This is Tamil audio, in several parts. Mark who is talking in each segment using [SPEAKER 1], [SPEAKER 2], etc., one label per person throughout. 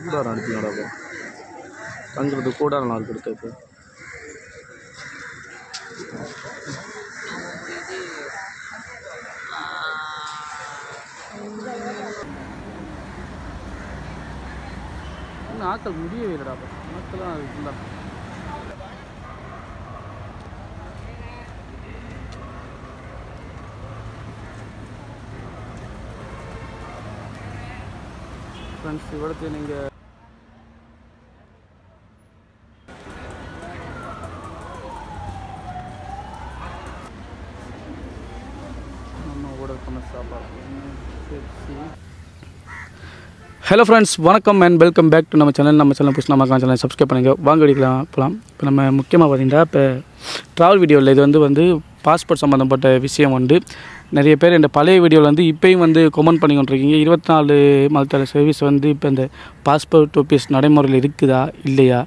[SPEAKER 1] கூடாரம் அனுப்பினோட இப்போ தங்குறது கூடாரம் நாள் கொடுத்த இப்போ ஆக்கள் முடியவே இல்லைடா ஆக்கெல்லாம் இருக்குல்ல ஃப்ரெண்ட்ஸ் இவ்வளோக்கு நீங்கள் நம்ம ஆர்டர் பண்ண சாப்பாடு. ஹலோ ஃப்ரெண்ட்ஸ், வணக்கம் அண்ட் வெல்கம் பேக் டு நம்ம சேனல் புதுசு நம்ம சேனல் சப்ஸ்கிரைப் பண்ணுங்கள். வாங்க அடிக்கலாம் போகலாம். இப்போ நம்ம முக்கியமாக பார்த்தீங்கன்னா இப்போ ட்ராவல் வீடியோவில் இது வந்து பாஸ்போர்ட் சம்மந்தப்பட்ட விஷயம் நிறைய பேர் இந்த பழைய வீடியோவில் இப்போயும் கமெண்ட் பண்ணி கொண்டிருக்கீங்க. 24 மந்த் சர்வீஸ் இப்போ இந்த பாஸ்போர்ட் ஆஃபீஸ் நடைமுறையில் இருக்குதா இல்லையா,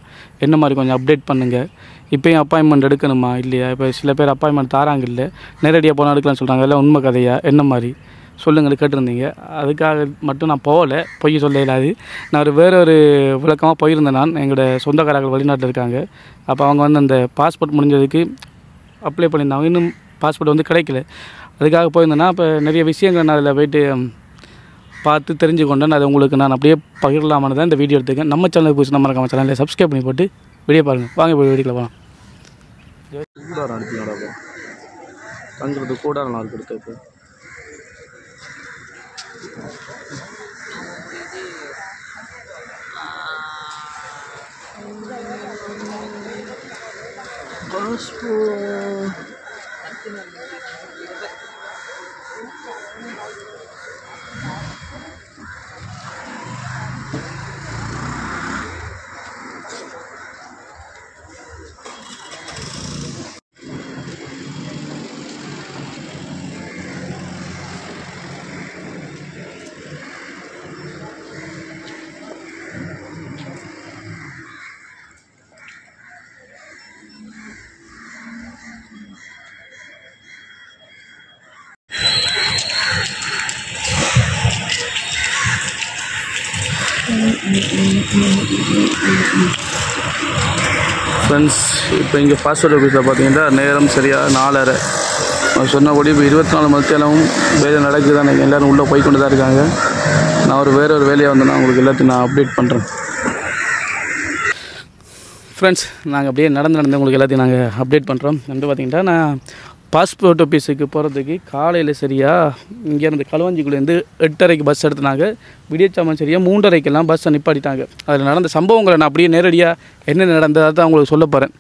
[SPEAKER 1] என்ன மாதிரி கொஞ்சம் அப்டேட் பண்ணுங்கள். இப்போயும் அப்பாயின்மெண்ட் எடுக்கணுமா இல்லையா, இப்போ சில பேர் அப்பாயின்மெண்ட் தாராங்க இல்லை, நேரடியாக போனால் எடுக்கலாம்னு சொல்கிறாங்க. எல்லாம் உண்மை கதையா என்ன மாதிரி சொல்லுங்கள் கேட்டிருந்தீங்க. அதுக்காக மட்டும் நான் போகலை, பொய் சொல்ல இல்லாது. நான் வேற ஒரு விளக்கமாக போயிருந்தேன். நான் எங்களோட சொந்தக்காரர்கள் வெளிநாட்டில் இருக்காங்க. அப்போ அவங்க அந்த பாஸ்போர்ட் முடிஞ்சதுக்கு அப்ளை பண்ணியிருந்தாங்க. இன்னும் பாஸ்போர்ட் கிடைக்கல. அதுக்காக போயிருந்தேன்னா இப்போ நிறைய விஷயங்கள் நான் அதில் போய்ட்டு பார்த்து தெரிஞ்சுக்கொண்டேன். அதை உங்களுக்கு நான் அப்படியே பகிரலாமான்னு தான் இந்த வீடியோ எடுத்துக்கேன். நம்ம சேனலுக்கு புதுசு நம்ம இருக்காம சேனலில் சப்ஸ்கிரைப் பண்ணி போட்டு வீடியோ பாருங்கள். வாங்க போய் வீடியோவில் போகலாம். கூடாரம் அனுப்பினோட இப்போ தங்குறது கூடாரம் நாள் கொடுத்த இப்போ ஃப்ரெண்ட்ஸ், இப்போ இங்கே பாஸ்போர்ட் ஆஃபீஸில் பார்த்தீங்கன்னா நேரம் சரியாக 4:30. சொன்னபடி இப்போ 24 மணித்தேலமும் வேலை நடக்குது தான். எல்லோரும் உள்ளே போய்கொண்டு தான் இருக்காங்க. நான் வேறு ஒரு வேலையாக வந்தேன்னா உங்களுக்கு எல்லாத்தையும் நான் அப்டேட் பண்ணுறேன். ஃப்ரெண்ட்ஸ், நாங்கள் அப்படியே நடந்து உங்களுக்கு எல்லாத்தையும் நாங்கள் அப்டேட் பண்ணுறோம். பார்த்தீங்கன்னா நான் பாஸ்போர்ட் ஆஃபீஸுக்கு போகிறதுக்கு காலையில் சரியாக இங்கேருந்து களுவாஞ்சிக்குள்ளேருந்து 8:30 பஸ் எடுத்துனாங்க. விடியச்சாமன் சரியாக 3:30 பஸ்ஸை நிப்பாட்டிட்டாங்க. அதில் நடந்த சம்பவங்களை நான் அப்படியே நேரடியாக என்ன நடந்ததை தான் உங்களுக்கு சொல்ல போகிறேன்.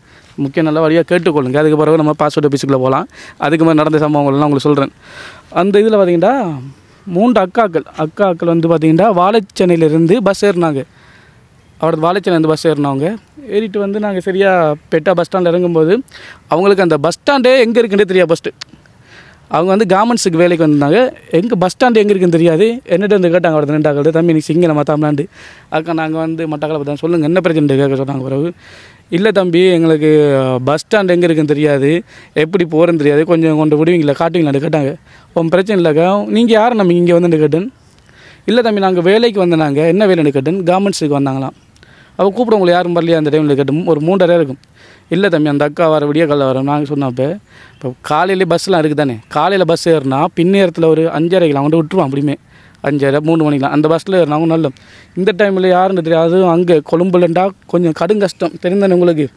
[SPEAKER 1] முக்கிய நல்ல வழியாக கேட்டுக்கொள்ளுங்க. அதுக்கு பிறகு நம்ம பாஸ்போர்ட் ஆஃபீஸுக்குள்ளே போகலாம். அதுக்கு மாதிரி நடந்த சம்பவங்கள்லாம் உங்களுக்கு சொல்கிறேன். அந்த இதில் பார்த்திங்கன்னா 3 அக்காக்கள் பார்த்திங்கன்னா வாழைச்சேனையிலேருந்து பஸ் ஏறினாங்க. அவரது வாழைச்சேனையிலேருந்து பஸ் ஏறினவங்க ஏறிட்டு நாங்கள் சரியாக பெட்டா பஸ் ஸ்டாண்டில் இறங்கும்போது அவங்களுக்கு அந்த பஸ் ஸ்டாண்டே எங்கே இருக்குன்னே தெரியாது. ஃபஸ்ட்டு அவங்க கார்மெண்ட்ஸுக்கு வேலைக்கு வந்தாங்க. எங்கள் பஸ் ஸ்டாண்டு எங்கே இருக்குன்னு தெரியாது. என்னட்டு கேட்டாங்க அவரது 2 ஆக்கள், தம்பி நீ சிங்க நம்ம தமிழ்நாடு அக்கா நாங்கள் மட்டக்களை பார்த்தா சொல்லுங்கள் என்ன பிரச்சனை கேட்க சொன்னாங்க. பிறகு இல்லை தம்பி எங்களுக்கு பஸ் ஸ்டாண்டு எங்கே இருக்குன்னு தெரியாது, எப்படி போகிறேன்னு தெரியாது, கொஞ்சம் கொண்டு விடுவீங்களா காட்டுவீங்களான்னு கேட்டாங்க. உன் பிரச்சனை இல்லைக்கா, நீங்கள் யாரை நம்ம இங்கே கேட்டேன். இல்லை தம்பி நாங்கள் வேலைக்கு வந்தேனாங்க. என்ன வேலைன்னு கேட்டேன். கார்மெண்ட்ஸுக்கு வந்தாங்களாம். அவள் கூப்பிடுவங்களை யாரும் வரலையா அந்த டைமில் கேட்டோம். ஒரு 3:30 இருக்கும். இல்லை தம்பி அந்த அக்கா வர விடிய காலைல வரோம் நாங்கள் சொன்னப்போ. இப்போ காலையிலே பஸ்லாம் இருக்குது தானே, காலையில் பஸ் ஏறினா பின்னேரத்தில் ஒரு 5:30 அவங்க விட்டுருவான். அப்படியுமே 5:30 3 மணிக்கெலாம் அந்த பஸ்ஸில் ஏறினாங்க. நல்ல இந்த டைமில் யாருன்னு தெரியாது. அதுவும் அங்கே கொழும்புலண்டா கொஞ்சம் கடும் கஷ்டம் தெரிந்தானே உங்களுக்கு.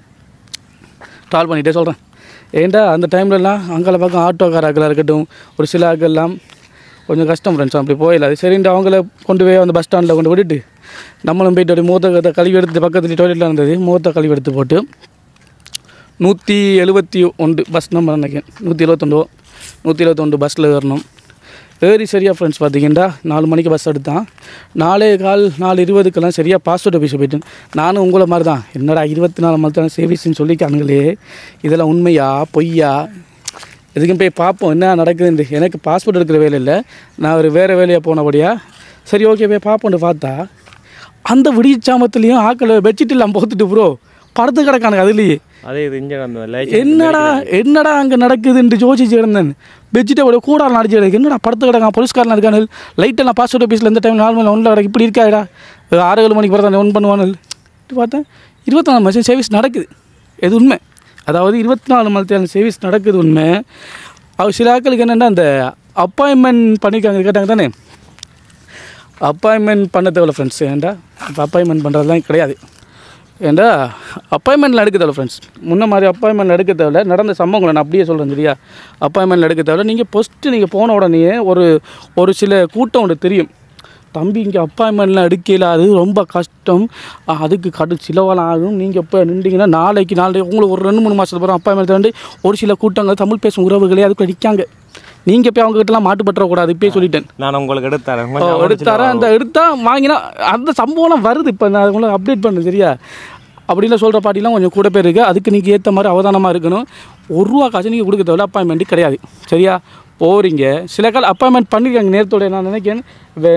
[SPEAKER 1] ட்ராவல் பண்ணிகிட்டே சொல்கிறேன். ஏன்டா அந்த டைம்லலாம் அங்கே பக்கம் ஆட்டோக்காராக்களாக இருக்கட்டும், ஒரு சில ஆக்கெல்லாம் கொஞ்சம் கஷ்டம் ஃப்ரெண்ட்ஸ். அப்படி போயிடலாது. சரின்ட்டு அவங்கள கொண்டு போய் அந்த பஸ் ஸ்டாண்டில் கொண்டு விட்டுட்டு நம்மளும் போய்ட்டு அப்படி மூத்த கழுவி எடுத்து பக்கத்துலேயே டாய்லெட்டில் இருந்தது. மூத்த கழுவி எடுத்து போட்டு 171 பஸ் நம்பர் நினைக்கிறேன். 171 பஸ்ஸில் ஏறணும். ஏறி சரியாக ஃப்ரெண்ட்ஸ் பார்த்திங்கன்னா 4 மணிக்கு பஸ் எடுத்தான். 4:15 4:20 சரியாக பாஸ்போர்ட் ஆஃபீஸை போய்ட்டேன். நானும் உங்களை மாதிரி தான், என்னடா 24 மந்த் சர்வீஸ்ன்னு சொல்லிக்கானுங்களே, இதெல்லாம் உண்மையா பொய்யா, எதுக்கும் போய் பார்ப்போம் என்ன நடக்குதுன்ட்டு. எனக்கு பாஸ்போர்ட் எடுக்கிற வேலை இல்லை, நான் ஒரு வேறு வேலையாக போனபடியா சரி ஓகே போய் பார்ப்போன்னு பார்த்தா அந்த விடிச்சாமத்துலேயும் ஆக்களை பெட்ஷீட் இல்லாமல் போத்துட்டு ப்ரோ படுத்து கிடக்கானுங்க. அதுலேயே அதே இது என்னடா அங்கே நடக்குதுன்ட்டு யோசிச்சு கிடந்தேன். பெட்ஷீட்டை கூடாரம் அடிச்சு கிடக்கு. என்னடா படுத்து கிடக்கான், போலீஸ்காரன் இருக்கானு லைட்டெல்லாம் பாஸ்போர்ட் ஆஃபீஸில் இந்த டைம் நார்மல் ஒன்றில் கிடக்கு இப்படி இருக்காடா 6-7 மணிக்கு பிறகு ஒன் பண்ணுவானு பார்த்தேன் 24 மணி நேரம் சர்வீஸ் நடக்குது. எது உண்மை, அதாவது 24 மணி நேரம் சர்வீஸ் நடக்குது உண்மை. அவர் சில ஆட்களுக்கு என்னென்னா அந்த அப்பாயின்மெண்ட் பண்ணியிருக்காங்க கேட்டாங்க தானே, அப்பாயின்மெண்ட் பண்ண தேவையில்ல ஃப்ரெண்ட்ஸ். ஏன்டா இப்போ அப்பாயின்மெண்ட் பண்ணுறதுலாம் கிடையாது. ஏன்டா அப்பாயின்மெண்ட்டில் எடுக்க தேவை ஃப்ரெண்ட்ஸ். முன்ன மாதிரி அப்பாயின்மெண்ட் எடுக்க தேவையில்ல. நடந்த சம்பவங்களை நான் அப்படியே சொல்கிறேன் சரியா. அப்பாயின்மெண்ட் எடுக்க தேவையில்ல. நீங்கள் ஃபஸ்ட்டு நீங்கள் போன உடனே ஒரு சில கூட்டம் ஒன்று தெரியும், தம்பி இங்கே அப்பாயின்மெண்ட்லாம் எடுக்கல, அது ரொம்ப கஷ்டம், அதுக்கு சிலவெல்லாம் ஆகும், நீங்கள் இப்போ நின்றீங்கன்னா நாளைக்கு உங்களுக்கு ஒரு 2-3 மாதத்துக்கு அப்புறம் அப்பாயின்மெண்ட் தாண்டி ஒரு சில கூட்டங்கள் தமிழ் பேசும் உறவுகளே அதுக்கு நிற்காங்க. நீங்கள் போய் அவங்ககிட்டலாம் மாட்டுப்பற்றக்கூடாது. இப்போயே சொல்லிட்டேன் நான் உங்களுக்கு எடுத்தாரேன். அந்த எடுத்தால் வாங்கினா அந்த சம்பவம்லாம் வருது. இப்போ நான் உங்களுக்கு அப்டேட் பண்ணேன் சரியா. அப்படிலாம் சொல்கிற பாட்டிலாம் கொஞ்சம் கூட பேர் இருக்குது. அதுக்கு நீங்கள் ஏற்ற மாதிரி அவதானமாக இருக்கணும். 1 ரூபா காசு நீங்கள் கொடுக்க தேவையில்ல, அப்பாயின்மெண்ட்டு கிடையாது சரியா. போகிறீங்க சில கால் அப்பாயின்மெண்ட் பண்ணியிருக்காங்க நேரத்தோட. நான் நினைக்கிறேன்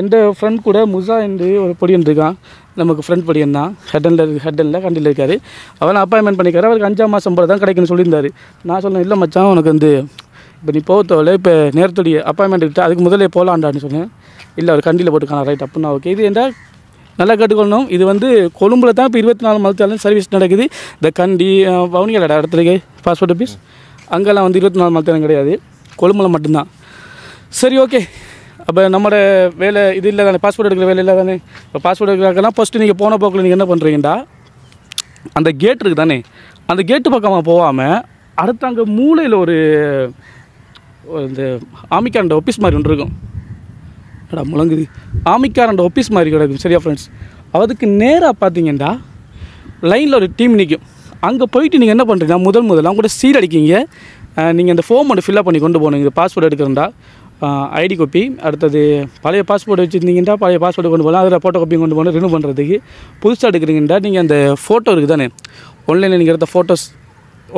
[SPEAKER 1] எந்த ஃப்ரெண்ட் கூட முசா என்று ஒரு பொடியன் இருக்கான், நமக்கு ஃப்ரெண்ட் பொடியன் தான், ஹெட்டனில் கண்டியில் இருக்கார். அவெல்லாம் அப்பாயின்மெண்ட் பண்ணிக்காரு. அவருக்கு 5ஆம் மாதம் சம்பளம் தான் கிடைக்குன்னு சொல்லியிருந்தார். நான் சொன்னேன் இல்லை மச்சான் உனக்கு வந்து இப்போ நீ போகத்தோல இப்போ நேரத்துடைய அப்பாயின்மெண்ட் கிட்ட அதுக்கு முதலே போகலான்டான்னு சொன்னேன். இல்லை அவர் கண்டியில் போட்டுக்கான ரைட் அப்படின்னா ஓகே. இது என்றால் நல்லா கேட்டுக்கொள்ளணும். இது வந்து கொழும்புல தான் இப்போ 24 மணி நேரம் சர்வீஸ் நடக்குது. இந்த கண்டி வவுனியாலோட இடத்துலக்கு பாஸ்போர்ட் ஆஃபீஸ் அங்கெல்லாம் வந்து 24 மணி நேரம் கிடையாது, கொழும்புல மட்டும்தான். சரி ஓகே. அப்போ நம்மளோட வேலை இது இல்லை தானே, பாஸ்போர்ட் எடுக்கிற வேலை இல்லை தானே. இப்போ பாஸ்போர்ட் எடுக்கிறாங்கன்னா ஃபஸ்ட்டு நீங்கள் போன போக்கில் நீங்கள் என்ன பண்ணுறீங்கடா, அந்த கேட் இருக்குது தானே, அந்த கேட்டு பக்கமாக போகாமல் அடுத்து அங்கே மூலையில் ஒரு இந்த ஆமிக்காரண்ட ஆஃபீஸ் மாதிரி ஒன்று இருக்கும். முழங்குது ஆமிக்காரண்ட ஆஃபீஸ் மாதிரி கிடக்கும் சரியா ஃப்ரெண்ட்ஸ். அதுக்கு நேராக பார்த்தீங்கன்னா லைனில் ஒரு டீம் நிற்கும். அங்கே போயிட்டு நீங்கள் என்ன பண்ணுறீங்கன்னா முதல்ல அவங்க கூட சீல் அடிக்கிங்க. நீங்கள் அந்த ஃபார்ம் ஒன்று ஃபில்அப் பண்ணி கொண்டு போகணும். இந்த பாஸ்போர்ட் எடுக்கிறண்டா ஐடி காப்பி, அடுத்தது பழைய பாஸ்போர்ட் வச்சுருந்தீங்கன்னா பழைய பாஸ்போர்ட் கொண்டு போகலாம், அதில் ஃபோட்டோ காப்பி கொண்டு போகணும். ரினியூ பண்ணுறதுக்கு புதுசாக எடுக்கிறீங்கன்னா நீங்கள் அந்த ஃபோட்டோ இருக்குது தானே, ஆன்லைனில் நீங்கள் எடுத்த ஃபோட்டோஸ்,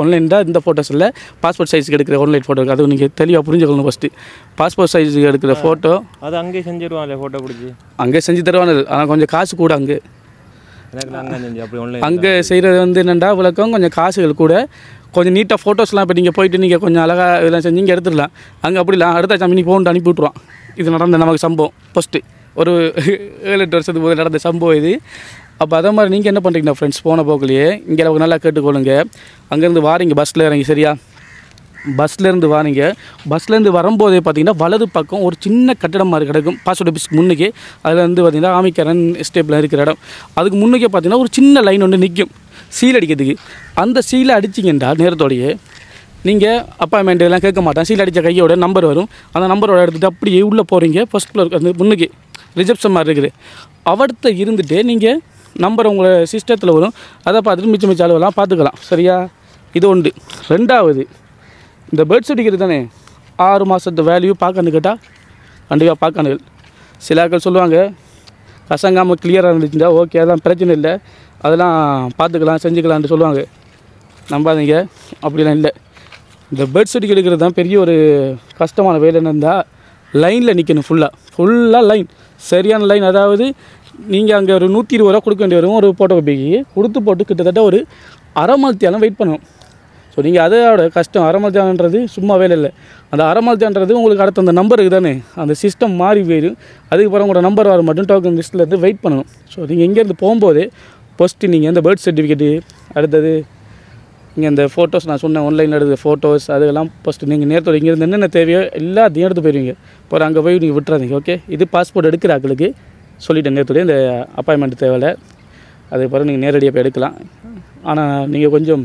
[SPEAKER 1] ஆன்லைன் தான் இந்த ஃபோட்டோஸ் இல்லை, பாஸ்போர்ட் சைஸுக்கு எடுக்கிற ஆன்லைன் ஃபோட்டோ இருக்குது. அது நீங்கள் தெளிவாக புரிஞ்சுக்கணும். ஃபஸ்ட்டு பாஸ்போர்ட் சைஸுக்கு எடுக்கிற ஃபோட்டோ அது அங்கே செஞ்சுருவாங்க. ஃபோட்டோ பிடிச்சி அங்கே செஞ்சு தருவாங்க. ஆனால் கொஞ்சம் காசு கூட அங்கே செய்கிறது வந்து என்னென்னா விளக்கம் கொஞ்சம் காசுகள் கூட, கொஞ்சம் நீட்டாக ஃபோட்டோஸ்லாம் இப்போ நீங்கள் போயிட்டு நீங்கள் கொஞ்சம் அழகாக இதெல்லாம் செஞ்சு இங்கே எடுத்துடலாம். அங்கே அப்படிலாம் அடுத்த சாமி ஃபோன் அனுப்பி விட்ருவான். இது நடந்த நமக்கு சம்பவம் ஃபஸ்ட்டு ஒரு 7-8 வருஷத்துக்கு போது நடந்த சம்பவம் இது. அப்போ அதே மாதிரி நீங்கள் என்ன பண்ணுறீங்கன்னா ஃப்ரெண்ட்ஸ் போன போக்குலையே இங்கே அளவுக்கு நல்லா கேட்டுக்கொள்ளுங்க. அங்கேருந்து வாரீங்க பஸ்ஸில் இறங்கி சரியா, பஸ்லேருந்து வாரீங்க. பஸ்லேருந்து வரும்போதே பார்த்தீங்கன்னா வலது பக்கம் ஒரு சின்ன கட்டடம் மாதிரி கிடக்கும் பாஸ்போர்ட் ஆஃபீஸ்க்கு முன்னுக்கே. அதில் வந்து பார்த்திங்கன்னா ஆமிக்காரன் ஸ்டேப்பில் இருக்கிற இடம். அதுக்கு முன்னுக்கே பார்த்தீங்கன்னா ஒரு சின்ன லைன் ஒன்று நிற்கும் சீல் அடிக்கிறதுக்கு. அந்த சீலை அடிச்சிங்கன்னா நேரத்தோடையே நீங்கள் அப்பாயின்மெண்ட் எல்லாம் கேட்க மாட்டேன், சீல் அடித்த கையோட நம்பர் வரும். அந்த நம்பரோட எடுத்துகிட்டு அப்படியே உள்ளே போகிறீங்க. ஃபஸ்ட் ஃப்ளோர் அந்த முன்னுக்கு ரிசப்ஷன் மாதிரி இருக்குது. அவர்கிட்ட இருந்துகிட்டே நீங்கள் நம்பர் உங்கள் சிஸ்டத்தில் வரும், அதை பார்த்துட்டு மிச்ச அளவெல்லாம் பார்த்துக்கலாம் சரியா. இது ஒன்று. ரெண்டாவது இந்த பேர்த் சர்டிஃபிகேட் தானே 6 மாதத்து வேல்யூ பார்க்கணும் கேட்டால் கண்டிப்பாக பார்க்கணும். சிலாக்கள் சொல்லுவாங்க கசங்காமல் கிளியராக இருந்துச்சுன்னா ஓகே அதெல்லாம் பிரச்சனை இல்லை, அதெல்லாம் பார்த்துக்கலாம் செஞ்சுக்கலான்ட்டு சொல்லுவாங்க. நம்பாதீங்க, அப்படிலாம் இல்லை. இந்த பேர்த் சர்டிஃபிகேட் எடுக்கிறது தான் பெரிய ஒரு கஷ்டமான வேலை. என்னென்னா லைனில் நிற்கணும், ஃபுல்லாக லைன், சரியான லைன். அதாவது நீங்கள் அங்கே ஒரு 120 ரூபா கொடுக்க வேண்டிய வரும் ஒரு ஃபோட்டோ காப்பிக்கு. கொடுத்து போட்டு கிட்டத்தட்ட ஒரு அரை மணித்தியாலம் வெயிட் பண்ணணும். ஸோ நீங்கள் அதோட கஷ்டம். அரை மணித்தியாலன்றது சும்மா வேலை இல்லை. அந்த அரை மணித்தியாலன்றது உங்களுக்கு அடுத்த அந்த நம்பருக்கு தானே, அந்த சிஸ்டம் மாறி போயிடும். அதுக்கப்புறம் உங்களோட நம்பர் வர மட்டும் டோக்கன் லிஸ்ட்டில் இருந்து வெயிட் பண்ணணும். ஸோ நீங்கள் இங்கேருந்து போகும்போதே ஃபஸ்ட்டு நீங்கள் இந்த பேர்த் சர்டிஃபிகேட்டு, அடுத்தது நீங்கள் இந்த ஃபோட்டோஸ் நான் சொன்னேன் ஆன்லைனில் எடுத்த ஃபோட்டோஸ், அதெல்லாம் ஃபஸ்ட்டு நீங்கள் நேரத்தோட இங்கேருந்து என்னென்ன தேவையோ எல்லாத்தையும் எடுத்து போயிடுவீங்க. அப்புறம் அங்கே போய் நீங்கள் விட்டுறாதீங்க ஓகே. இது பாஸ்போர்ட் எடுக்கிற ஆக்களுக்கு சொல்லிவிட்டேன் நேரத்தோடய இந்த அப்பாயின்மெண்ட் தேவையில்லை. அதுக்கப்புறம் நீங்கள் நேரடியாக போய் எடுக்கலாம். ஆனால் நீங்கள் கொஞ்சம்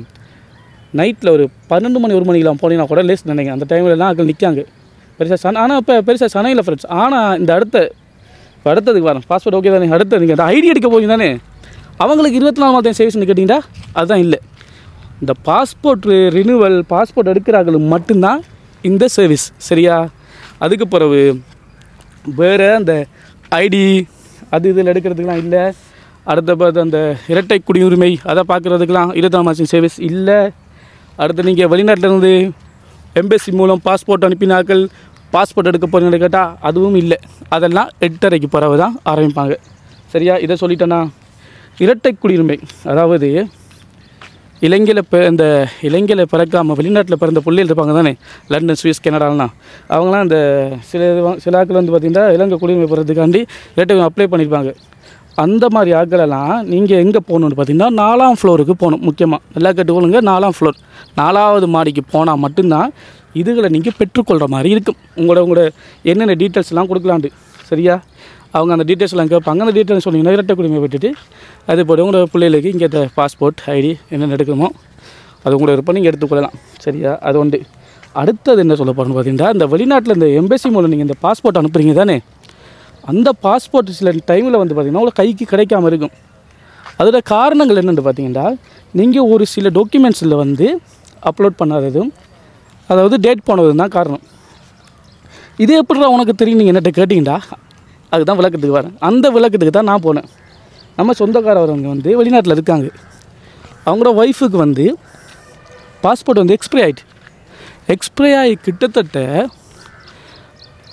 [SPEAKER 1] நைட்டில் ஒரு 12 மணி 1 மணிக்கெலாம் போனீங்கன்னா கூட லேஸ் நினைங்க. அந்த டைம்லலாம் ஆக்கள் நிற்காங்க பெருசாக ஆனால் இப்போ பெருசாக சனையில் ஃப்ரெண்ட்ஸ். ஆனால் இந்த அடுத்ததுக்கு வரேன். பாஸ்போர்ட் ஓகே தானே, அடுத்து நீங்கள் அந்த ஐடி எடுக்க போய் தானே அவங்களுக்கு 24 மாதம் சர்வீஸ்னு கேட்டிங்கன்னா அதுதான் இல்லை. இந்த பாஸ்போர்ட் ரினியூவல் பாஸ்போர்ட் எடுக்கிறாங்களுக்கு மட்டும்தான் இந்த சர்வீஸ் சரியா. அதுக்கு பிறகு வேறு அந்த ஐடி அது இதில் எடுக்கிறதுக்கெலாம் இல்லை. அடுத்த பார்த்து அந்த இரட்டை குடியுரிமை அதை பார்க்குறதுக்கெலாம் 24 மாதம் சர்வீஸ் இல்லை. அடுத்து நீங்கள் வெளிநாட்டிலேருந்து எம்பசி மூலம் பாஸ்போர்ட் அனுப்பினாக்கள் பாஸ்போர்ட் எடுக்க போகிறீங்கன்னு கேட்டால் அதுவும் இல்லை. அதெல்லாம் 8:30க்கு பிறகு தான் ஆரம்பிப்பாங்க சரியா. இதை சொல்லிட்டேன்னா இரட்டை குடியுரிமை அதாவது இலங்கையில் பிறக்காமல் வெளிநாட்டில் பிறந்த பிள்ளைகள் இருப்பாங்க தானே, லண்டன் ஸ்விஸ் கனடாலாம். அவங்களாம் இந்த சில ஆட்கள் வந்து பார்த்திங்கன்னா இலங்கை குடியுரிமை பெறதுக்காண்டி இரட்டை அப்ளை பண்ணியிருப்பாங்க. அந்த மாதிரி ஆட்களெல்லாம் நீங்கள் எங்கே போகணுன்னு பார்த்தீங்கன்னா 4ஆம் ஃப்ளோருக்கு போகணும். முக்கியமாக எல்லா கேட்டுக்கொள்ளுங்க, 4ஆம் ஃப்ளோர் 4வது மாடிக்கு போனால் மட்டும்தான் இதுகளை நீங்கள் பெற்றுக்கொள்கிற மாதிரி இருக்கும். உங்களோட என்னென்ன டீட்டெயில்ஸ்லாம் கொடுக்கலாண்டு சரியா. அவங்க அந்த டீட்டெயில்ஸ்லாம் கேட்பாங்க. அந்த டீட்டெயில்ஸ் சொன்னீங்கன்னா இரட்டை குடிமை விட்டுட்டு அது போய்ட்டு உங்களோட பிள்ளைகளுக்கு இங்கே பாஸ்போர்ட் ஐடி என்னென்ன எடுக்கணுமோ அது உங்களோட இருப்ப நீங்கள் எடுத்துக்கொள்ளலாம் சரியா. அது உண்டு. அடுத்தது என்ன சொல்ல போகிறோன்னு பார்த்தீங்கன்னா, இந்த வெளிநாட்டில் இந்த எம்பசி மூலம் நீங்கள் இந்த பாஸ்போர்ட் அனுப்புகிறீங்க தானே, அந்த பாஸ்போர்ட் சில டைமில் வந்து பார்த்திங்கன்னா உங்களுக்கு கைக்கு கிடைக்காமல் இருக்கும். அதோட காரணங்கள் என்னென்னு பார்த்தீங்கன்னா, நீங்கள் ஒரு சில டாக்குமெண்ட்ஸில் வந்து அப்லோட் பண்ணாததும் அதாவது டேட் போனதும் தான் காரணம். இது எப்படிடா உனக்கு தெரியும் நீங்கள் என்னட்ட கேட்டிங்கடா, அதுதான் விளக்கத்துக்கு வரேன். அந்த விளக்கத்துக்கு தான் நான் போனேன். நம்ம சொந்தக்காரவங்க வந்து வெளிநாட்டில் இருக்காங்க. அவங்களோட ஒய்ஃபுக்கு வந்து பாஸ்போர்ட் வந்து எக்ஸ்பிரை ஆகி கிட்டத்தட்ட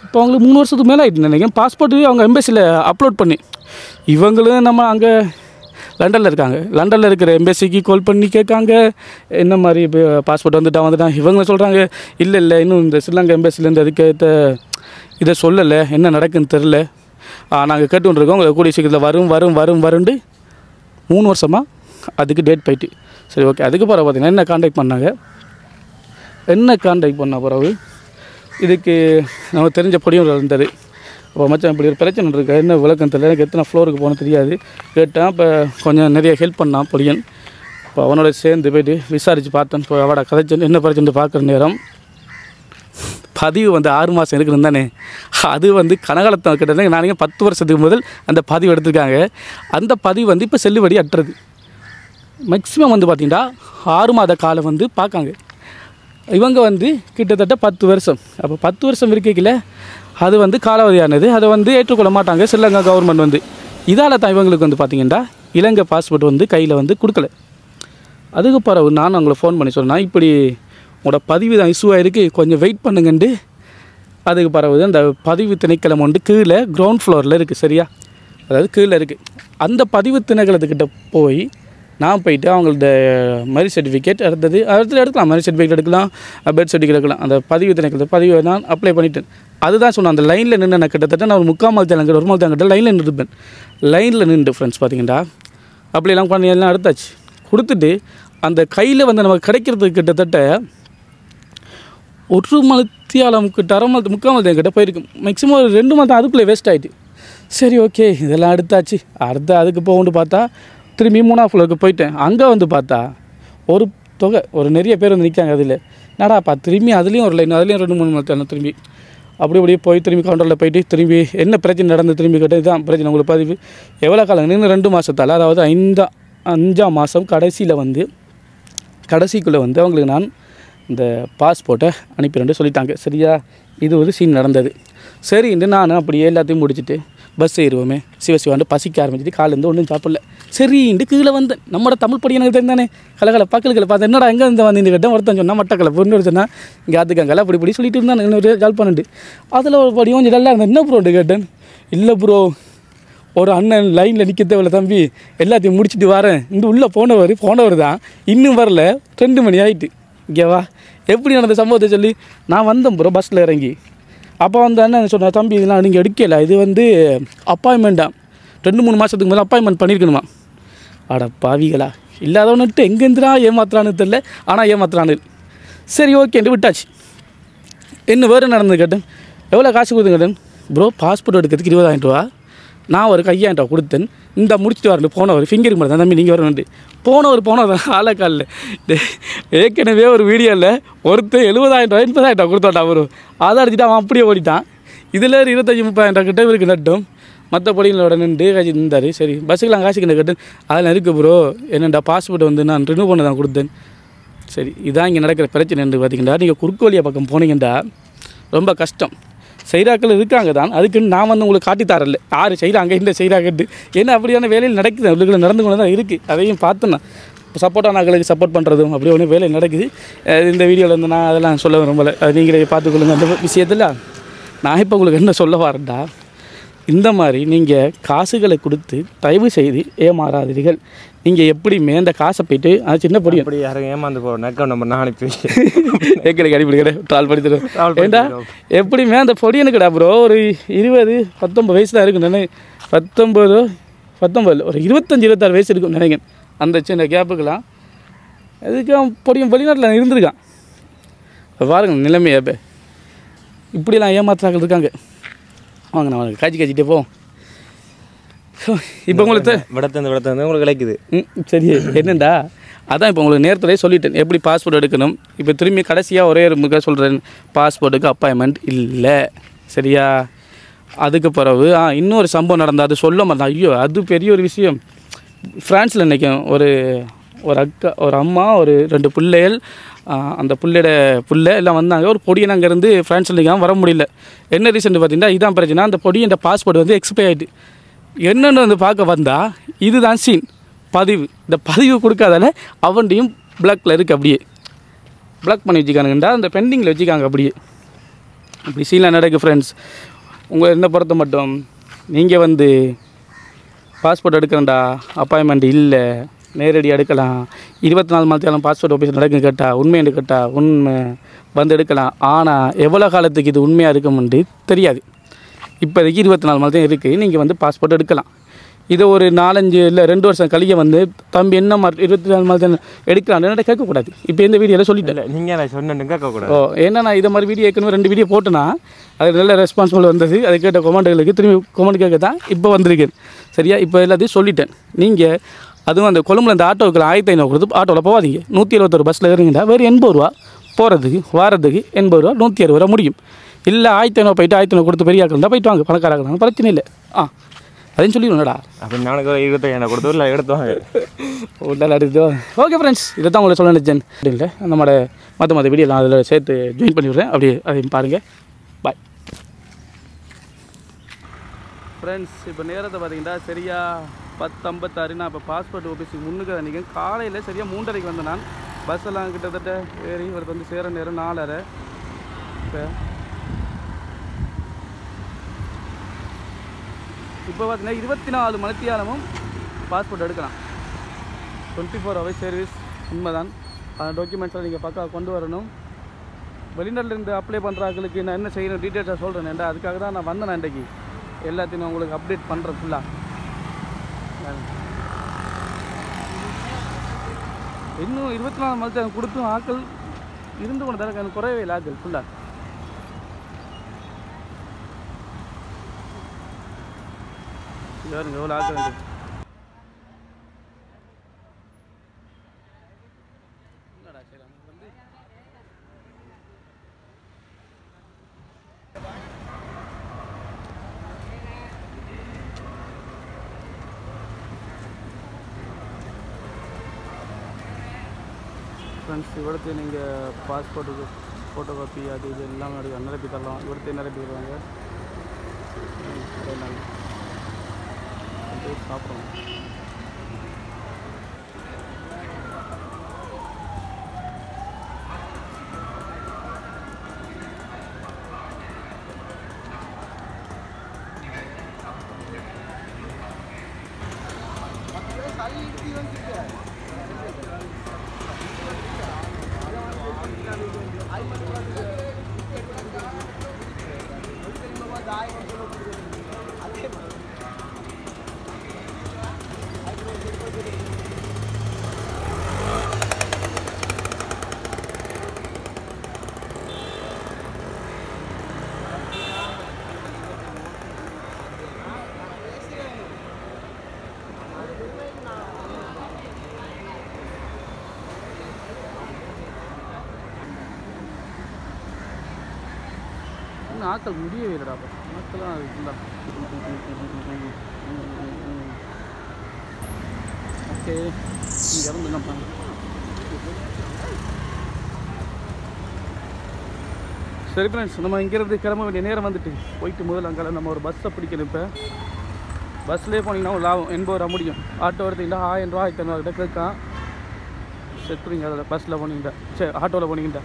[SPEAKER 1] இப்போ அவங்களுக்கு 3 வருஷத்துக்கு மேலே ஆகிட்டு நினைக்கிறேன். பாஸ்போர்ட்டு அவங்க எம்பசியில் அப்லோட் பண்ணி இவங்களும் நம்ம அங்கே லண்டனில் இருக்காங்க. லண்டனில் இருக்கிற எம்பசிக்கு கால் பண்ணி கேட்காங்க என்ன மாதிரி பாஸ்போர்ட் வந்துட்டான். இவங்க சொல்கிறாங்க இல்லை இன்னும் இந்த ஸ்ரீலங்கா எம்பசிலேருந்து அதுக்கேற்ற இதை சொல்லலை, என்ன நடக்குன்னு தெரில, நாங்கள் கேட்டுருக்கோம் உங்களை கூடிய சீக்கிரத்தில் வருண்டு 3 வருஷமாக அதுக்கு டேட் போயிட்டு. சரி ஓகே. அதுக்கு பிறகு பார்த்தீங்கன்னா என்ன கான்டாக்ட் பண்ண பிறகு இதுக்கு நம்ம தெரிஞ்ச பொடியும் இருந்தார். அப்போ மச்சான் இப்படி ஒரு பிரச்சனை இருக்கா, என்ன விளக்கம் தெரியல, எனக்கு எத்தனை ஃப்ளோருக்கு போகணும் தெரியாது கேட்டான். இப்போ கொஞ்சம் நிறைய ஹெல்ப் பண்ணான் பொடியன். இப்போ அவனோட சேர்ந்து போய்ட்டு விசாரித்து பார்த்தேன். இப்போ அவட கதைச்சு என்ன பிரச்சனை பார்க்குற நேரம் பதிவு வந்து 6 மாதம் இருக்குன்னு தானே, அது வந்து கனகாலத்தை கிட்டத்தட்ட நானே 10 வருஷத்துக்கு முதல் அந்த பதிவு எடுத்திருக்காங்க. அந்த பதிவு வந்து இப்போ செல்லுபடி அட்டுறது. மேக்ஸிமம் வந்து பார்த்திங்கன்னா 6 மாத காலம் வந்து பார்க்காங்க. இவங்க வந்து கிட்டத்தட்ட 10 வருஷம். அப்போ 10 வருஷம் இருக்கையில் அது வந்து காலாவதியானது. அதை வந்து ஏற்றுக்கொள்ள மாட்டாங்க ஸ்ரீலங்கா கவர்மெண்ட் வந்து. இதால் தான் இவங்களுக்கு வந்து பார்த்திங்கன்னா இலங்கை பாஸ்போர்ட் வந்து கையில் வந்து கொடுக்கல. அதுக்கு பிறகு நான் அவங்கள ஃபோன் பண்ணி சொன்னேன், இப்படி உங்களோட பதிவு தான் இஷ்யூவாக இருக்குது, கொஞ்சம் வெயிட் பண்ணுங்கன்ட்டு. அதுக்கு பிறகு அந்த பதிவு திணைக்களம் வந்து கீழே கிரவுண்ட் ஃப்ளோரில் இருக்குது சரியா, அதாவது கீழே இருக்குது. அந்த பதிவு திணைக்களத்துக்கிட்ட போய் நான் போயிட்டு அவங்கள்ட்ட மேரேஜ் சர்டிஃபிகேட் எடுக்கலாம், மேரேஜ் சர்டிஃபிகேட் எடுக்கலாம், பர்த் சர்டிஃபிகேட் எடுக்கலாம். அந்த பதிவு திணைக்களத்தை பதிவை நான் அப்ளை பண்ணிட்டேன். அதுதான் சொன்னேன். அந்த லைனில் நின்று நான் கிட்டத்தட்ட நான் ஒரு 3/4 மாதம் தேங்கிட்ட 1 மாதம் தேங்கிட்ட லைனில் நின்றுப்பேன். லைனில் நின்று ஃப்ரெண்ட்ஸ் பார்த்தீங்கன்னா அப்படியெல்லாம் பண்ணி எல்லாம் எடுத்தாச்சு. கொடுத்துட்டு அந்த கையில் வந்து நமக்கு கிடைக்கிறதுக்கு கிட்டத்தட்ட 1 மணித்தியாலம் கிட்ட 1/2 மாதம் 3/4 மாதம் கிட்ட போயிருக்கும். மேக்ஸிமம் ஒரு 2 மாதம் அதுக்குள்ளே வேஸ்ட் ஆகிட்டு. சரி ஓகே இதெல்லாம் எடுத்தாச்சு. அதுக்கு போகணுன்னு பார்த்தா திரும்பி 3ஆம் ஃப்ளோருக்கு போயிட்டேன். அங்கே வந்து பார்த்தா ஒரு தொகை ஒரு நிறைய பேர் வந்து நிற்காங்க. அதில் என்னடாப்பா திரும்பி அதுலேயும் ஒரு லைன், அதுலேயும் 2-3 மணி திரும்பி அப்படியே போய் திரும்பி கவுண்டரில் போயிட்டு திரும்பி என்ன பிரச்சனை நடந்து திரும்பி கேட்டால் இதுதான் பிரச்சனை உங்களுக்கு பதிவு எவ்வளோ காலம் இன்னும் 2 மாதத்தால், அதாவது 5ஆம் மாதம் கடைசிக்குள்ளே வந்து அவங்களுக்கு நான் இந்த பாஸ்போர்ட்டை அனுப்பிடுன்னு சொல்லிட்டாங்க சரியா. இது ஒரு சீன் நடந்தது. சரின்ட்டு நான் அப்படியே எல்லாத்தையும் முடிச்சுட்டு பஸ் ஏறுவோமே சிவசிவாண்டு பசிக்க ஆரம்பிச்சிட்டு காலேருந்து ஒன்றும் சாப்பிடல. சரின்ட்டு கீழே வந்தேன். நம்மளோட தமிழ் படி எனக்கு தெரிந்தானே கலகலை பார்த்து என்னடா எங்கே இருந்து வந்து இந்த கேட்டேன். ஒருத்தன் சொன்னால் மட்டக்கலை பொண்ணு சொன்னால் இங்கே ஆத்துக்காங்கல்ல அப்படி சொல்லிட்டு இருந்தான். இன்னொரு கால் பண்ணிட்டு அதில் ஒரு படி கொஞ்சம் நல்லா இருந்தேன். என்ன ப்ரோன்ட்டு கேட்டேன். இல்லை ப்ரோ ஒரு அண்ணன் லைனில் நிற்க தேவையில்ல தம்பி, எல்லாத்தையும் முடிச்சுட்டு வரேன். இந்த உள்ளே போனவர் தான் இன்னும் வரல, 2 மணி ஆகிட்டு. இங்கேவா எப்படி நடந்த சம்பவத்தை சொல்லி நான் வந்தேன் ப்ரோ பஸ்ஸில் இறங்கி. அப்போ வந்து அண்ணன் சொன்னார், தம்பி இதெல்லாம் நீங்கள் எடுக்கலை, இது வந்து அப்பாயின்மெண்ட்டாக 2-3 மாதத்துக்கு மேலே அப்பாயின்மெண்ட் பண்ணியிருக்கணுமா. அட பாவிகளா, இல்லாதவனுட்டு எங்கேருந்துடா ஏமாத்துறான்னு தெரில, ஆனால் ஏமாத்துறான்னு. சரி ஓகேன்ட்டு விட்டாச்சு. என்ன வேறு நடந்தது கேட்டேன். எவ்வளோ காசு கொடுத்து கேட்டேன். ப்ரோ பாஸ்போர்ட் எடுக்கிறதுக்கு 20,000 ரூபா, நான் ஒரு 5,000 ரூபா கொடுத்தேன். இந்த முடிச்சுட்டு வரல போனவர் ஃபிங்கர் மட்டும் தான் தம்பி நீங்கள் வரணுன்ட்டு போனவர் ஆளக்காலில். ஏற்கனவே ஒரு வீடியோவில் ஒருத்தர் 70,000 ரூபா 80,000 ரூபா கொடுத்தாட்டா வரும். அதை அடிச்சுட்டு அவன் அப்படியே ஓடிட்டான். இதில் 25-30,000 ரூபா கிட்ட இருக்கு நட்டும். மற்ற பொடிகளோட நின்று காய்ச்சி இருந்தார். சரி பஸ்ஸுக்கெலாம் காசுக்கிட்ட கேட்டேன். அதில் இருக்குது ப்ரோ என்னென்டா பாஸ்போர்ட் வந்து நான் ரினியூ பண்ண தான் கொடுத்தேன். சரி இதான் இங்கே நடக்கிற பிரச்சனை என்று பார்த்தீங்கன்னா, நீங்கள் குறுக்கு வழியாக பக்கம் போனீங்கன்னா ரொம்ப கஷ்டம். செய்கிறாக்கள் இருக்காங்க தான், அதுக்குன்னு நான் வந்து உங்களுக்கு காட்டி தரல யார் செய்கிறாங்க இந்த செய்கிறாங்கட்டு. ஏன்னா அப்படியான வேலையில் நடக்குது, உள்ளுக்குள்ள நடந்து கொண்டு தான் இருக்குது. அதையும் பார்த்தேன். நான் சப்போர்ட்டானாக்களுக்கு சப்போர்ட் பண்ணுறதும் அப்படி ஒன்று வேலை நடக்குது. இந்த வீடியோவில் வந்து நான் அதெல்லாம் சொல்ல விரும்பலை, அது நீங்களே பார்த்துக்கொள்ளுங்க. அந்த விஷயத்தில் நான் இப்போ உங்களுக்கு என்ன சொல்ல வரேன்டா, இந்த மாதிரி நீங்கள் காசுகளை கொடுத்து தயவு செய்து ஏமாறாதீர்கள். நீங்கள் எப்படியுமே அந்த காசை போய்ட்டு அது சின்ன பொடியும்
[SPEAKER 2] அப்படி யாரும் ஏமாந்து போகிறோம் அக்கௌண்ட் நம்பர் நான் அனுப்பி
[SPEAKER 1] ஏக்கடைக்கு அனுப்பி கடை ட்ரால் பண்ணி தருவேன். ஏண்டா எப்படியுமே அந்த பொடியனுக்குடா ப்ரோ ஒரு 20-19 வயசு தான் இருக்குன்னு 19 19 ஒரு 25-26 வயசு இருக்கும் நினைக்கிறேன். அந்த சின்ன கேப்புக்கெல்லாம் அதுக்கு அவன் பொடியும் வெளிநாட்டில் இருந்திருக்கான். பாருங்க நிலைமையை. இப்போ இப்படிலாம் ஏமாத்துறாக்கள் இருக்காங்க. வாங்க நான் அவனுக்கு காய்ச்சிட்டே போவோம். இப்போ உங்களுக்கு
[SPEAKER 2] விடத்தந்து உங்களுக்கு கிடைக்குது.
[SPEAKER 1] சரி என்னண்டா அதான் இப்போ உங்களுக்கு நேரத்திலே சொல்லிட்டேன் எப்படி பாஸ்போர்ட் எடுக்கணும். இப்போ திரும்பி கடைசியாக ஒரே ஒரு முக சொல்கிறேன், பாஸ்போர்ட்டுக்கு அப்பாயின்மெண்ட் இல்லை சரியா. அதுக்கு பிறகு இன்னொரு சம்பவம் நடந்தால் அது சொல்ல மாட்டேன். ஐயோ அது பெரிய ஒரு விஷயம். ஃப்ரான்ஸில் நினைக்கும் ஒரு அக்கா ஒரு அம்மா ஒரு 2 பிள்ளைகள், அந்த பிள்ளை எல்லாம் வந்தாங்க. ஒரு பொடியன் அங்கேருந்து ஃப்ரான்ஸில் நிற்காமல் வர முடியல. என்ன ரீசன் பார்த்தீங்கன்னா இதான் பிரச்சனை, அந்த பொடியின் பாஸ்போர்ட் வந்து எக்ஸ்பைரி ஆகிட்டு. என்னென்னு வந்து பார்க்க வந்தால் இதுதான் சீன் பதிவு. இந்த பதிவு கொடுக்காதால அவன்டையும் பிளாக்ல இருக்குது, அப்படியே பிளாக் பண்ணி வச்சுக்கானுங்கண்டா, அந்த பெண்டிங்கில் வச்சுக்காங்க அப்படியே. அப்படி சீன்லாம் நடக்குது ஃப்ரெண்ட்ஸ். உங்கள் என்ன பொறுத்த மட்டும் நீங்கள் வந்து பாஸ்போர்ட் எடுக்கிறேன்டா அப்பாயின்மெண்ட் இல்லை, நேரடியாக எடுக்கலாம். 24 மணி நேரம் பாஸ்போர்ட் ஆஃபீஸ் நடக்குன்னு கேட்டால் உண்மைன்னு கேட்டால் உண்மை வந்து எடுக்கலாம். ஆனால் எவ்வளோ காலத்துக்கு இது உண்மையாக இருக்குமென்று தெரியாது. இப்போதைக்கு 24 மணி தான் இருக்குது, நீங்கள் வந்து பாஸ்போர்ட் எடுக்கலாம். இதை ஒரு 4-5 இல்லை 2 வருஷம் கழிக்க வந்து தம்பி என்ன மாதிரி 24 மணி தான் எடுக்கலாம் என்ன கேட்கக்கூடாது. இப்போ இந்த வீடியோவில் சொல்லிட்டேன்.
[SPEAKER 2] நீங்கள் சொன்னு கேட்கக்கூடாது.
[SPEAKER 1] ஏன்னா நான் இதை மாதிரி வீடியோ ஏற்கனவே 2 வீடியோ போட்டேன்னா அது நல்ல ரெஸ்பான்சிபிள் வந்தது. அதை கேட்ட கொமெண்ட்டுகளுக்கு திரும்பி கொமெண்ட் கேட்க தான் இப்போ வந்திருக்கேன் சரியா. இப்போ எல்லாத்தையும் சொல்லிட்டேன். நீங்கள் அதுவும் அந்த கொழும்புல அந்த ஆட்டோவுக்கு 1500 கொடுத்து ஆட்டோவில் போகாதீங்க. 171 பஸ்ஸில் ஏறுங்கடா வெறும் 80 ரூபா போகிறதுக்கு, வாரத்துக்கு 80 ரூபா, 160 ரூபா முடியும். இல்லை 1500 போயிட்டு 1500 கொடுத்து பெரிய ஆக்கள் தான் போயிட்டு வாங்க, பணக்காராக்கலாம் பிரச்சனை இல்லை. அதையும் சொல்லிடுவேன்டா.
[SPEAKER 2] அப்போ நானுக்கு 25 கொடுத்து இல்லை எடுத்துவாங்க.
[SPEAKER 1] நல்லா எடுத்து. ஓகே ஃப்ரெண்ட்ஸ், இதை தான் உங்களை சொல்ல நினச்சேன். இல்லை நம்மளோட மற்ற வீடியோ நான் அதில் சேர்த்து ஜாயின் பண்ணி விட்றேன். அப்படியே அதையும் பாருங்கள். Bye friends. இப்போ நேரத்தை பார்த்தீங்கன்னா சரியா 10:56. நான் இப்போ பாஸ்போர்ட் ஆஃபீஸுக்கு முன்னுக்கு நினைக்கிறேன். காலையில் சரியாக 3:30 வந்தேன் நான். பஸ் எல்லாம் கிட்டத்தட்ட ஏறி இவருக்கு வந்து சேர நேரம் 4:30. இப்போ பார்த்தீங்கன்னா 24 மணித்தியாலமும் பாஸ்போர்ட் எடுக்கலாம். 24 hours சர்வீஸ் உண்மைதான். அந்த டாக்குமெண்ட்ஸை நீங்கள் பக்கா கொண்டு வரணும். வெளிநாட்டிலேருந்து அப்ளை பண்ணுறாங்களுக்கு நான் என்ன செய்யணும் டீட்டெயில்ஸாக சொல்கிறேன். ஏன்டா அதுக்காக தான் நான் வந்தேன். இன்றைக்கி எல்லாத்தையும் நான் உங்களுக்கு அப்டேட் பண்ணுறேன் ஃபுல்லாக. இன்னும் 24 மணி கொடுத்தும் ஆக்கள் இருந்து கொண்டு தர எனக்கு குறையவே இல்லை. ஆக்கள் ஃபுல்லாக யாருங்க எவ்வளோ ஆக்கள் வந்து ஃப்ரெண்ட்ஸ் இவ்வளோத்தையும் நீங்கள் பாஸ்போர்ட்டுக்கு ஃபோட்டோ காப்பி அது இது எல்லாம் நிரப்பி தரலாம். இவ்வளோத்தையும் நிரப்பி தருவாங்க. சாப்பிடணும். ஆக்கள் முடியவே இல்லைடா. ஆக்கெல்லாம் இல்லை. ஓகே இறந்து என்னப்பா. சரி ஃப்ரெண்ட்ஸ், நம்ம இங்கேருந்து கிளம்ப வேண்டிய நேரம் வந்துட்டு போயிட்டு முதல்ல அங்கே நம்ம ஒரு பஸ்ஸை பிடிக்கணும். இப்போ பஸ்லேயே போனீங்கன்னா ஒரு லாபம் 80 ரூபா முடியும். ஆட்டோ எடுத்தீங்கன்னா 1000 ரூபா 1500 கிட்ட கேட்கான். செத்துறீங்க அதில் பஸ்ஸில் போனீங்கட்டா. சரி ஆட்டோவில் போனீங்கட்டா.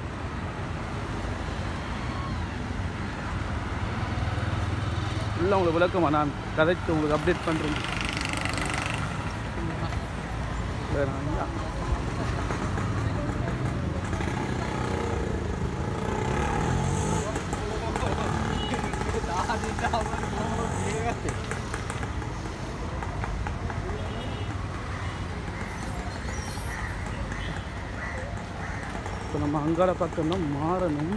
[SPEAKER 1] ஃபுல்லாக உங்களுக்கு விளக்கமா நான் கதைக்கு உங்களுக்கு அப்டேட் பண்ணுறேன். இப்போ நம்ம அங்காள பக்கம் தான் மாறணும்.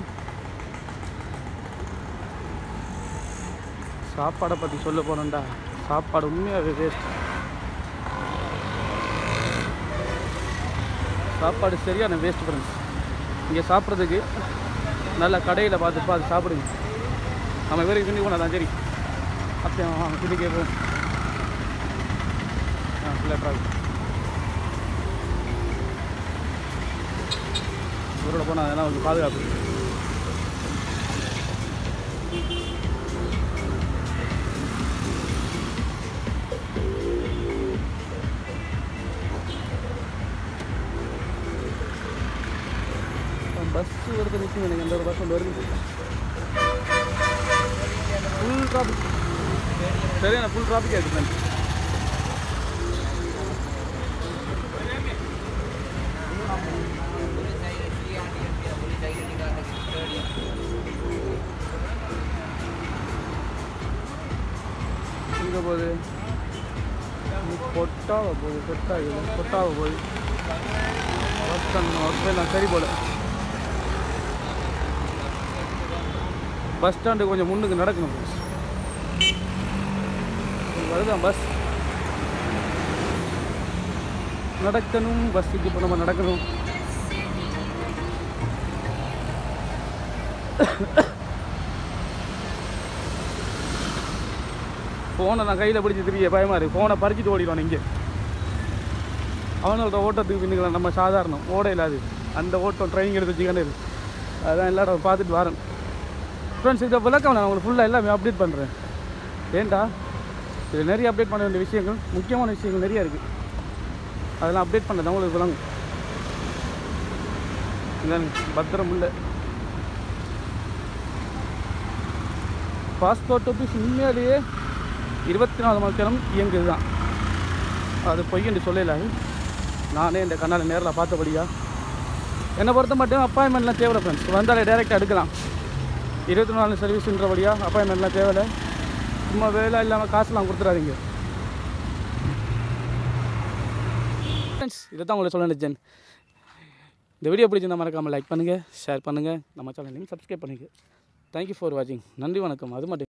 [SPEAKER 1] சாப்பாடை பற்றி சொல்ல போனோம்டா, சாப்பாடு உண்மையாகவே வேஸ்ட். சாப்பாடு சரியான வேஸ்ட் ஃப்ரெண்ட்ஸ். இங்கே சாப்பிட்றதுக்கு நல்ல கடையில் பார்த்து சாப்பிடுங்க. நம்ம வேறு கிண்டி போனால் சரி அப்போ கிண்டி கேட்போம். லேட்டாகும் ஊரோட போனால் அதெல்லாம் கொஞ்சம் பாதுகாப்பு. பஸ்ஸு வருது நிற்கும் எனக்கு. எந்த ஒரு பஸ் ஒன்று வருது. Full traffic. சரியான ஃபுல் டிராஃபிக் ஆகிடுச்சு ஃப்ரெண்ட்ஸ். எங்கே போகுது? கொட்டாவை போகுது. கொட்டாவை போகுது. ஒர்க் சரி போல. பஸ் ஸ்டாண்டு கொஞ்சம் முன்னுக்கு நடக்கணும். அதுதான் பஸ் நடக்கணும். பஸ்ஸுக்கு இப்போ நம்ம நடக்கணும். ஃபோனை நான் கையில் பிடிச்சி திரிய பயமாக இருக்குது. ஃபோனை பறிச்சுட்டு ஓடிடுவான். இங்கே அவனோட ஓட்டத்துக்கு பின்னுக்கலாம். நம்ம சாதாரணம் ஓட இல்லாது அந்த ஓட்டம் ட்ரைனிங் எடுத்து வச்சுக்கானே இருக்குது. அதுதான் எல்லாரும் பார்த்துட்டு வரேன் ஃப்ரெண்ட்ஸ். இதை விளக்கம் நான் உங்களுக்கு ஃபுல்லாக எல்லாமே அப்டேட் பண்ணுறேன். ஏன்டா இதில் நிறைய அப்டேட் பண்ண வேண்டிய விஷயங்கள், முக்கியமான விஷயங்கள் நிறையா இருக்குது. அதெல்லாம் அப்டேட் பண்ணதான் உங்களுக்கு விளங்கும். பத்திரம் இல்லை. பாஸ்போர்ட் ஆஃபீஸ் உண்மையிலேயே 24 மணி நேரம் இயங்குது தான். அது பொய்யென்று சொல்லலாது. நானே இந்த கண்ணால் நேரில் பார்த்தபடியா என்னை பொறுத்த மட்டும் அப்பாயின்மெண்ட்லாம் தேவை ஃப்ரெண்ட்ஸ். வந்தாலே டைரெக்டாக எடுக்கலாம். 24 சர்வீஸுன்றபடியா அப்பாயின்மெண்ட்லாம் தேவையில்லை. சும்மா வேலை இல்லாமல் காசுலாம் கொடுத்துடாதீங்க ஃப்ரெண்ட்ஸ். இதை தான் உங்களை சொல்ல நினச்சேன். இந்த வீடியோ பிடிச்சிருந்தால் மறக்காமல் லைக் பண்ணுங்கள், ஷேர் பண்ணுங்கள், நம்ம சேனலையும் சப்ஸ்கிரைப் பண்ணுங்கள். தேங்க்யூ ஃபார் வாட்சிங். நன்றி, வணக்கம். அது மட்டும்